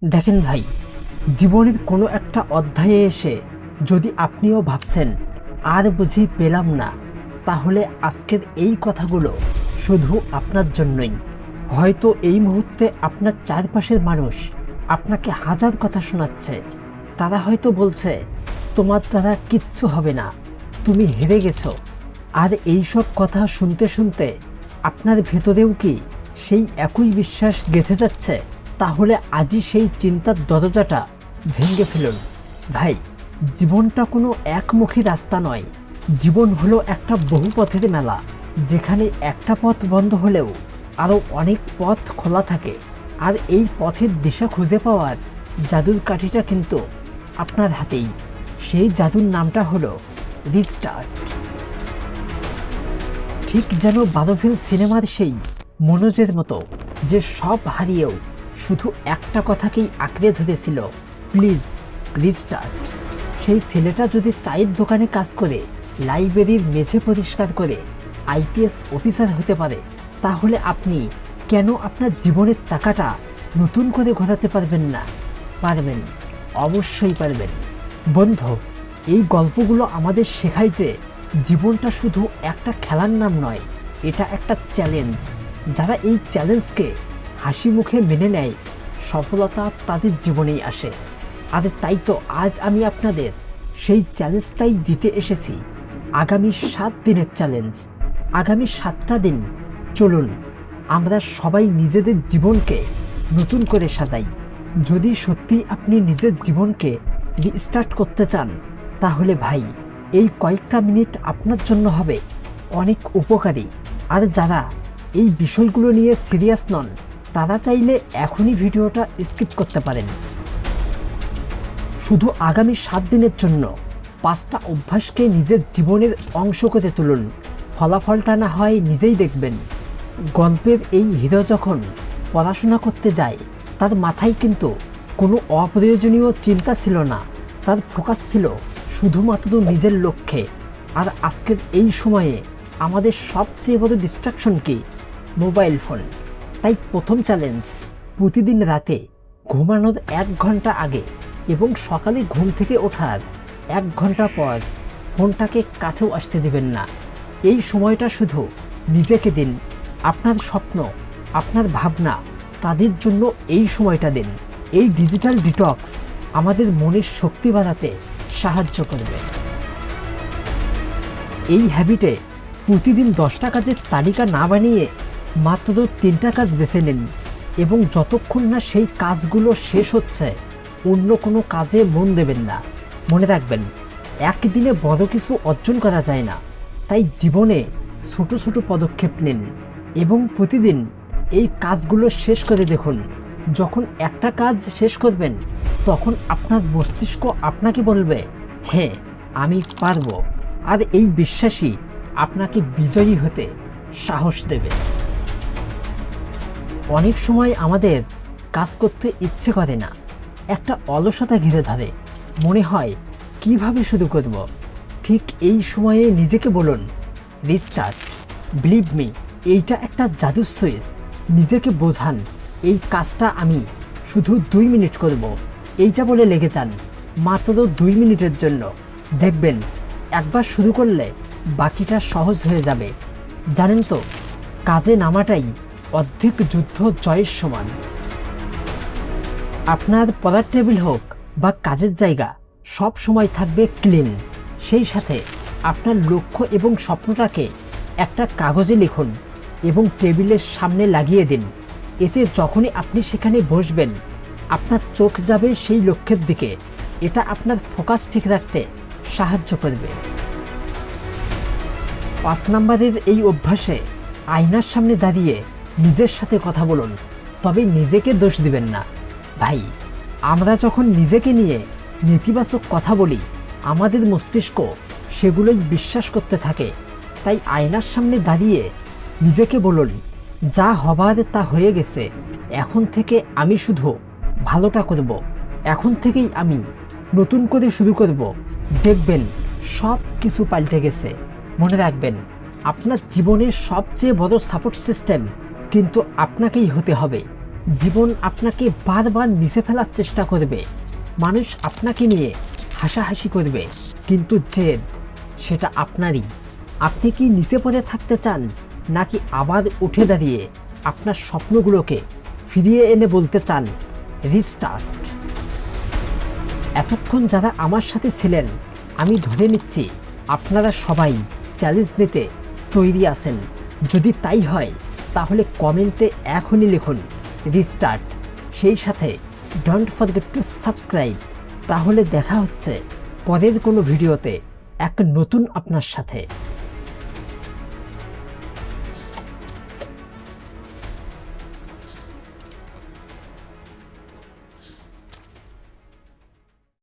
দেখেন ভাই, জীবনের কোনো একটা অধ্যায়ে এসে যদি আপনিও ভাবছেন আর বুঝি পেলাম না, তাহলে আজকের এই কথাগুলো শুধু আপনার জন্যই। হয়তো এই মুহূর্তে আপনার চারপাশের মানুষ আপনাকে হাজার কথা শোনাচ্ছে। তারা হয়তো বলছে তোমার দ্বারা কিচ্ছু হবে না, তুমি হেরে গেছো। আর এইসব কথা শুনতে শুনতে আপনার ভেতরেও কি সেই একই বিশ্বাস গেঁথে যাচ্ছে? তাহলে আজই সেই চিন্তার দরজাটা ভেঙে ফেলুন। ভাই, জীবনটা কোনো একমুখী রাস্তা নয়। জীবন হলো একটা বহু পথের মেলা, যেখানে একটা পথ বন্ধ হলেও আরও অনেক পথ খোলা থাকে। আর এই পথের দিশা খুঁজে পাওয়ার জাদুর কাঠিটা কিন্তু আপনার হাতেই। সেই জাদুর নামটা হলো রিস্টার্ট। ঠিক যেন বারোফিল সিনেমার সেই মনোজের মতো, যে সব হারিয়েও শুধু একটা কথাকেই আঁকড়ে ধরেছিল, প্লিজ রিস্টার্ট। সেই ছেলেটা যদি চায়ের দোকানে কাজ করে, লাইব্রেরির মেঝে পরিষ্কার করে আইপিএস অফিসার হতে পারে, তাহলে আপনি কেন আপনার জীবনের চাকাটা নতুন করে ঘোরাতে পারবেন না? পারবেন, অবশ্যই পারবেন। বন্ধু, এই গল্পগুলো আমাদের শেখায় যে জীবনটা শুধু একটা খেলার নাম নয়, এটা একটা চ্যালেঞ্জ। যারা এই চ্যালেঞ্জকে হাসি মুখে মেনে নেয়, সফলতা তাদের জীবনেই আসে। আর তাই তো আজ আমি আপনাদের সেই চ্যালেঞ্জটাই দিতে এসেছি। আগামী 7 দিনের চ্যালেঞ্জ। আগামী 7টা দিন চলুন আমরা সবাই নিজেদের জীবনকে নতুন করে সাজাই। যদি সত্যি আপনি নিজের জীবনকে রিস্টার্ট করতে চান, তাহলে ভাই, এই কয়েকটা মিনিট আপনার জন্য হবে অনেক উপকারী। আর যারা এই বিষয়গুলো নিয়ে সিরিয়াস নন, তারা চাইলে এখনই ভিডিওটা স্কিপ করতে পারেন। শুধু আগামী 7 দিনের জন্য 5টা অভ্যাসকে নিজের জীবনের অংশ করে তুলুন। ফলাফলটা না হয় নিজেই দেখবেন। গল্পের এই হিরো যখন পড়াশোনা করতে যায়, তার মাথায় কিন্তু কোনো অপ্রয়োজনীয় চিন্তা ছিল না। তার ফোকাস ছিল শুধুমাত্র নিজের লক্ষ্যে। আর আজকের এই সময়ে আমাদের সবচেয়ে বড় ডিস্ট্রাকশন কি? Mobile phone. তাই প্রথম চ্যালেঞ্জ, প্রতিদিন রাতে ঘুমানোর 1 ঘন্টা আগে এবং সকালে ঘুম থেকে ওঠার 1 ঘন্টা পর ফোনটাকে কাছেও আসতে দিবেন না। এই সময়টা শুধু নিজেকে দিন। আপনার স্বপ্ন, আপনার ভাবনা, তাদের জন্য এই সময়টা দিন। এই ডিজিটাল ডিটক্স আমাদের মনের শক্তি বাড়াতে সাহায্য করবে। এই হ্যাবিটে প্রতিদিন 10টা কাজের তালিকা না বানিয়ে মাত্র 3টা কাজ বেছে নিন, এবং যতক্ষণ না সেই কাজগুলো শেষ হচ্ছে অন্য কোনো কাজে মন দেবেন না। মনে রাখবেন, একদিনে বড় কিছু অর্জন করা যায় না। তাই জীবনে ছোট ছোট পদক্ষেপ নিন এবং প্রতিদিন এই কাজগুলো শেষ করে দেখুন। যখন একটা কাজ শেষ করবেন, তখন আপনার মস্তিষ্ক আপনাকে বলবে, হ্যাঁ আমি পারবো। আর এই বিশ্বাসই আপনাকে বিজয়ী হতে সাহস দেবে। অনেক সময় আমাদের কাজ করতে ইচ্ছে করে না, একটা অলসতা ঘিরে ধরে। মনে হয় কিভাবে শুরু করব। ঠিক এই সময়ে নিজেকে বলুন, রিস্টার্ট। বিলিভ মি, এইটা একটা জাদুর সুইচ। নিজেকে বোঝান, এই কাজটা আমি শুধু 2 মিনিট করব। এইটা বলে লেগে যান মাত্র 2 মিনিটের জন্য। দেখবেন একবার শুরু করলে বাকিটা সহজ হয়ে যাবে। জানেন তো, কাজে নামাটাই অর্ধেক যুদ্ধ জয়ের সমান। আপনার পড়ার টেবিল হোক বা কাজের জায়গা, সব সময় থাকবে ক্লিন। সেই সাথে আপনার লক্ষ্য এবং স্বপ্নটাকে একটা কাগজে লিখুন এবং টেবিলের সামনে লাগিয়ে দিন। এতে যখনই আপনি সেখানে বসবেন, আপনার চোখ যাবে সেই লক্ষ্যের দিকে। এটা আপনার ফোকাস ঠিক রাখতে সাহায্য করবে। 5 নম্বরের এই অভ্যাসে আয়নার সামনে দাঁড়িয়ে নিজের সাথে কথা বলুন, তবে নিজেকে দোষ দিবেন না। ভাই, আমরা যখন নিজেকে নিয়ে নেতিবাচক কথা বলি, আমাদের মস্তিষ্ক সেগুলোই বিশ্বাস করতে থাকে। তাই আয়নার সামনে দাঁড়িয়ে নিজেকে বলুন, যা হবার তা হয়ে গেছে, এখন থেকে আমি শুধু ভালোটা করব। এখন থেকেই আমি নতুন করে শুরু করব। দেখবেন সব কিছু পাল্টে গেছে। মনে রাখবেন, আপনার জীবনের সবচেয়ে বড় সাপোর্ট সিস্টেম কিন্তু আপনাকেই হতে হবে। জীবন আপনাকে বারবার নিচে ফেলার চেষ্টা করবে, মানুষ আপনাকে নিয়ে হাসাহাসি করবে, কিন্তু জেদ সেটা আপনারই। আপনি কি নিচে পড়ে থাকতে চান, নাকি আবার উঠে দাঁড়িয়ে আপনার স্বপ্নগুলোকে ফিরিয়ে এনে বলতে চান রিস্টার্ট? এতক্ষণ যারা আমার সাথে ছিলেন, আমি ধরে নিচ্ছি আপনারা সবাই চ্যালেঞ্জ নিতে তৈরি আছেন। যদি তাই হয় তাহলে কমেন্টে এখনই লিখুন রিস্টার্ট, সেই সাথে ডোন্ট ফরগেট টু সাবস্ক্রাইব। তাহলে দেখা হচ্ছে পরের কোনো ভিডিওতে এক নতুন আপনার সাথে।